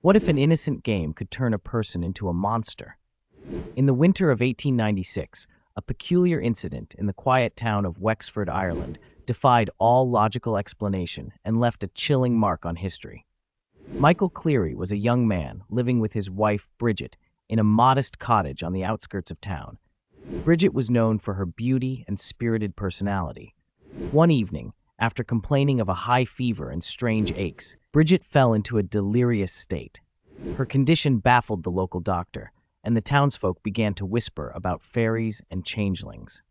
What if an innocent game could turn a person into a monster? In the winter of 1896, a peculiar incident in the quiet town of Wexford, Ireland, defied all logical explanation and left a chilling mark on history. Michael Cleary was a young man living with his wife, Bridget, in a modest cottage on the outskirts of town. Bridget was known for her beauty and spirited personality. One evening, after complaining of a high fever and strange aches, Bridget fell into a delirious state. Her condition baffled the local doctor, and the townsfolk began to whisper about fairies and changelings.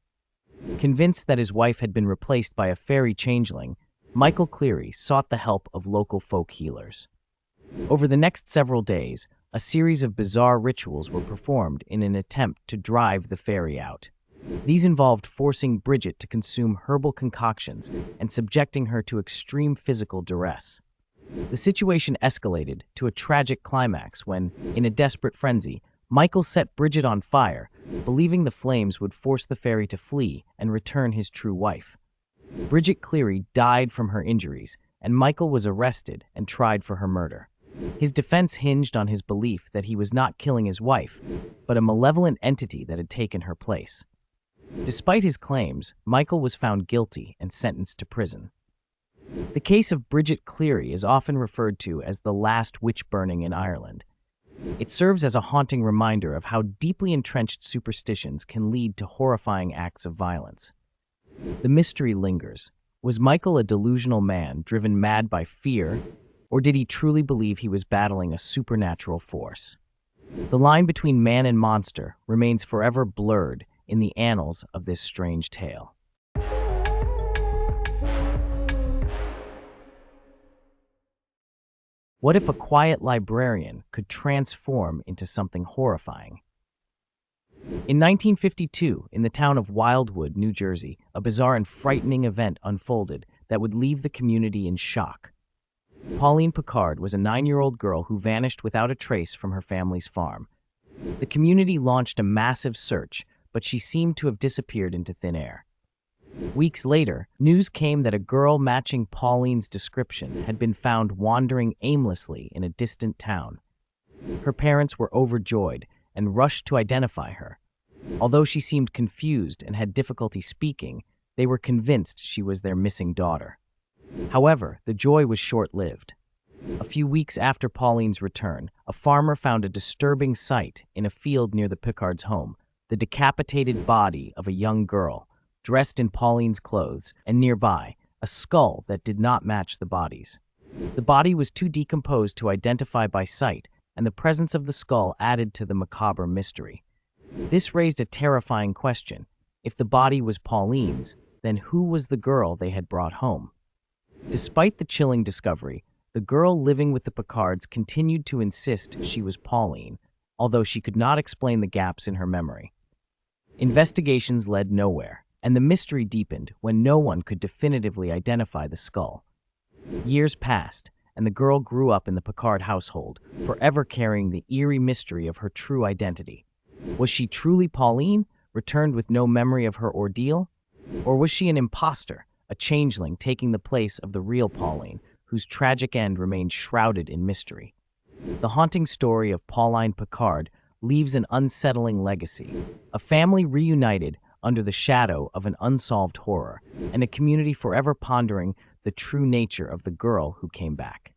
Convinced that his wife had been replaced by a fairy changeling, Michael Cleary sought the help of local folk healers. Over the next several days, a series of bizarre rituals were performed in an attempt to drive the fairy out. These involved forcing Bridget to consume herbal concoctions and subjecting her to extreme physical duress. The situation escalated to a tragic climax when, in a desperate frenzy, Michael set Bridget on fire, believing the flames would force the fairy to flee and return his true wife. Bridget Cleary died from her injuries, and Michael was arrested and tried for her murder. His defense hinged on his belief that he was not killing his wife, but a malevolent entity that had taken her place. Despite his claims, Michael was found guilty and sentenced to prison. The case of Bridget Cleary is often referred to as the last witch burning in Ireland. It serves as a haunting reminder of how deeply entrenched superstitions can lead to horrifying acts of violence. The mystery lingers. Was Michael a delusional man driven mad by fear, or did he truly believe he was battling a supernatural force? The line between man and monster remains forever blurred in the annals of this strange tale. What if a quiet librarian could transform into something horrifying? In 1952, in the town of Wildwood, New Jersey, a bizarre and frightening event unfolded that would leave the community in shock. Pauline Picard was a 9-year-old girl who vanished without a trace from her family's farm. The community launched a massive search, but she seemed to have disappeared into thin air. Weeks later, news came that a girl matching Pauline's description had been found wandering aimlessly in a distant town. Her parents were overjoyed and rushed to identify her. Although she seemed confused and had difficulty speaking, they were convinced she was their missing daughter. However, the joy was short-lived. A few weeks after Pauline's return, a farmer found a disturbing sight in a field near the Picard's home: the decapitated body of a young girl, dressed in Pauline's clothes, and nearby, a skull that did not match the body's. The body was too decomposed to identify by sight, and the presence of the skull added to the macabre mystery. This raised a terrifying question. If the body was Pauline's, then who was the girl they had brought home? Despite the chilling discovery, the girl living with the Picards continued to insist she was Pauline, although she could not explain the gaps in her memory. Investigations led nowhere, and the mystery deepened when no one could definitively identify the skull. Years passed, and the girl grew up in the Picard household, forever carrying the eerie mystery of her true identity. Was she truly Pauline, returned with no memory of her ordeal? Or was she an imposter, a changeling taking the place of the real Pauline, whose tragic end remained shrouded in mystery? The haunting story of Pauline Picard leaves an unsettling legacy: a family reunited under the shadow of an unsolved horror, and a community forever pondering the true nature of the girl who came back.